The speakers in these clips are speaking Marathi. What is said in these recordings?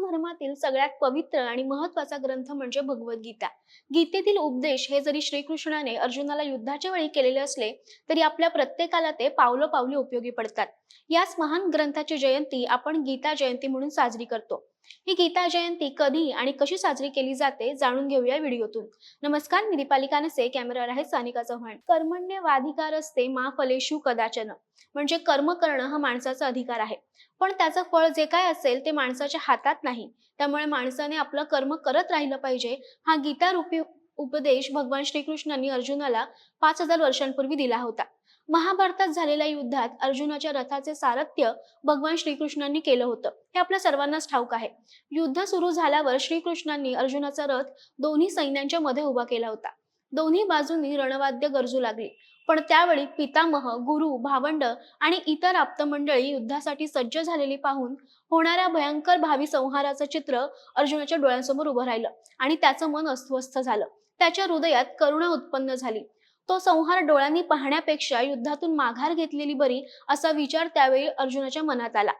धर्मातील सगळ्यात पवित्र आणि महत्त्वाचा ग्रंथ म्हणजे भगवद्गीता. गीतेतील उपदेश हे जरी श्रीकृष्णाने अर्जुनाला युद्धाच्या वेळी केलेले असले तरी आपल्या प्रत्येकाला ते पावलोपावली उपयोगी पडतात. याच महान ग्रंथाची जयंती आपण गीता जयंती म्हणून साजरी करतो. ही गीता जयंती कधी आणि कशी साजरी केली जाते जाणून घेऊया व्हिडिओतून. नमस्कार, मी दीपाली कानसे, कॅमेरावर आहे सानिका चव्हाण. कर्मण्येवाधिकारस्ते मा फलेषु कदाचन, म्हणजे कर्म करणं हा माणसाचा अधिकार आहे, पण त्याचं फळ जे काय असेल ते माणसाच्या हातात नाही. त्यामुळे माणसाने आपलं कर्म करत राहिलं पाहिजे. हा गीता रूपी उपदेश भगवान श्रीकृष्णांनी अर्जुनाला 5000 वर्षांपूर्वी दिला होता. महाभारतात झालेल्या युद्धात अर्जुनाच्या रथाचे सारथ्य भगवान श्रीकृष्णांनी केलं होतं, हे आपल्या सर्वांनाच ठाऊक आहे. युद्ध सुरू झाल्यावर श्रीकृष्णांनी अर्जुनाचा रथ दोन्ही सैन्यांच्या मध्ये उभा केला होता. दोन्ही बाजूंनी रणवाद्य गरजू लागली, पण त्यावेळी पितामह, गुरु, भावंड आणि इतर आप्तमंडळी युद्धासाठी सज्ज झालेली पाहून होणाऱ्या भयंकर भावी संहाराचं चित्र अर्जुनाच्या डोळ्यांसमोर उभं राहिलं आणि त्याचं मन अस्वस्थ झालं. त्याच्या हृदयात करुणा उत्पन्न झाली. तो संहार डोळ्यांनी पाहण्यापेक्षा युद्धातून माघार घेतलेली बरी, असा विचार त्यावेळी अर्जुनाच्या मनात आला.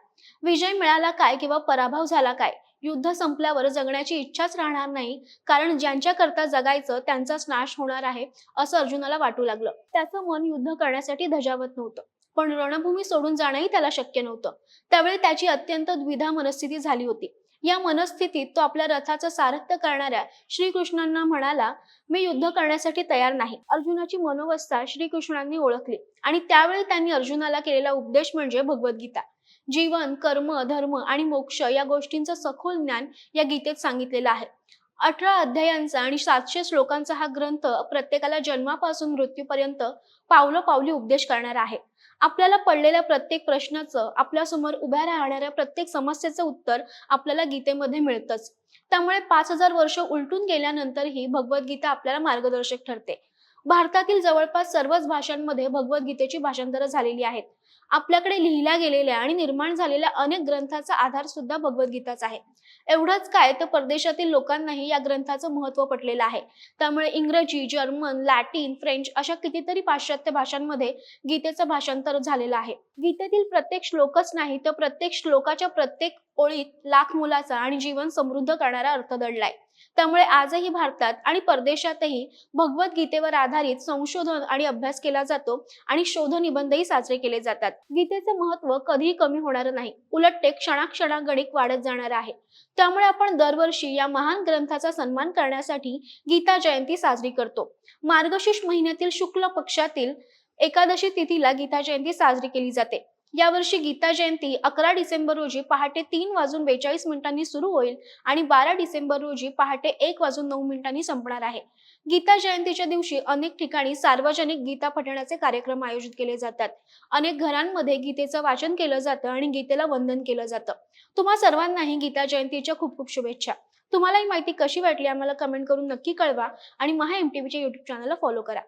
विजय मिळाला काय किंवा पराभव झाला काय, युद्ध संपल्यावर जगण्याची इच्छाच राहणार नाही, कारण ज्यांच्याकरता जगायचं त्यांचाच नाश होणार आहे असं अर्जुनाला वाटू लागलं. त्याचं मन युद्ध करण्यासाठी धजावत नव्हतं, पण रणभूमी सोडून जाणंही त्याला शक्य नव्हतं. त्यावेळी त्याची अत्यंत द्विधा मनस्थिती झाली होती. या मनस्थितीत तो आपल्या रथाचं सारथ्य करणाऱ्या श्रीकृष्णांना म्हणाला, मी युद्ध करण्यासाठी तयार नाही. अर्जुनाची मनोवस्था श्रीकृष्णांनी ओळखली आणि त्यावेळी त्यांनी अर्जुनाला केलेला उपदेश म्हणजे भगवद्गीता. जीवन, कर्म, धर्म आणि मोक्ष या गोष्टींचं सखोल ज्ञान या गीतेत सांगितलेलं आहे. 18 अध्यायांचा आणि 700 श्लोकांचा हा ग्रंथ प्रत्येकाला जन्मापासून मृत्यूपर्यंत पावलोपावली उपदेश करणारा आहे. आपल्याला पडलेल्या प्रत्येक प्रश्नाचं, आपल्या समोर उभ्या राहणाऱ्या प्रत्येक समस्येचं उत्तर आपल्याला गीतेमध्ये मिळतंच. त्यामुळे 5000 वर्ष उलटून गेल्यानंतरही भगवद्गीता आपल्याला मार्गदर्शक ठरते. भारतातील जवळपास सर्वच भाषांमध्ये भगवद्गीतेची भाषांतरं झालेली आहेत. आपल्याकडे लिहिल्या गेलेल्या आणि निर्माण झालेल्या अनेक ग्रंथाचा आधार सुद्धा भगवद्गीताच आहे. एवढंच काय, तर परदेशातील लोकांनाही या ग्रंथाचं महत्त्व पटलेलं आहे. त्यामुळे इंग्रजी, जर्मन, लॅटिन, फ्रेंच अशा कितीतरी पाश्चात्य भाषांमध्ये गीतेचं भाषांतर झालेलं आहे. गीतेतील प्रत्येक श्लोकच नाही, तर प्रत्येक श्लोकाच्या प्रत्येक ओळीत लाख मोलाचा आणि जीवन समृद्ध करणारा अर्थ दडलाय. त्यामुळे आजही भारतात आणि परदेशातही भगवद्गीतेवर आधारित संशोधन आणि अभ्यास केला जातो आणि शोधनिबंधही साजरे केले जातात. गीतेचं महत्त्व कधीही कमी होणार नाही, उलट ते क्षणाक्षणागणिक वाढत जाणार आहे. त्यामुळे आपण दरवर्षी या महान ग्रंथाचा सन्मान करण्यासाठी गीता जयंती साजरी करतो. मार्गशीर्ष महिन्यातील शुक्ल पक्षातील एकादशी तिथीला गीता जयंती साजरी केली जाते. यावर्षी गीता जयंती 11 डिसेंबर रोजी पहाटे 3:42 सुरू होईल आणि 12 डिसेंबर रोजी पहाटे 1:09 संपणार आहे. गीता जयंतीच्या दिवशी अनेक ठिकाणी सार्वजनिक गीता पठणाचे कार्यक्रम आयोजित केले जातात. अनेक घरांमध्ये गीतेचं वाचन केलं जातं आणि गीतेला वंदन केलं जातं. तुम्हा सर्वांनाही गीता जयंतीच्या खूप खूप शुभेच्छा. तुम्हाला ही माहिती कशी वाटली आम्हाला कमेंट करून नक्की कळवा आणि महा MTVच्या YouTube चॅनलला फॉलो करा.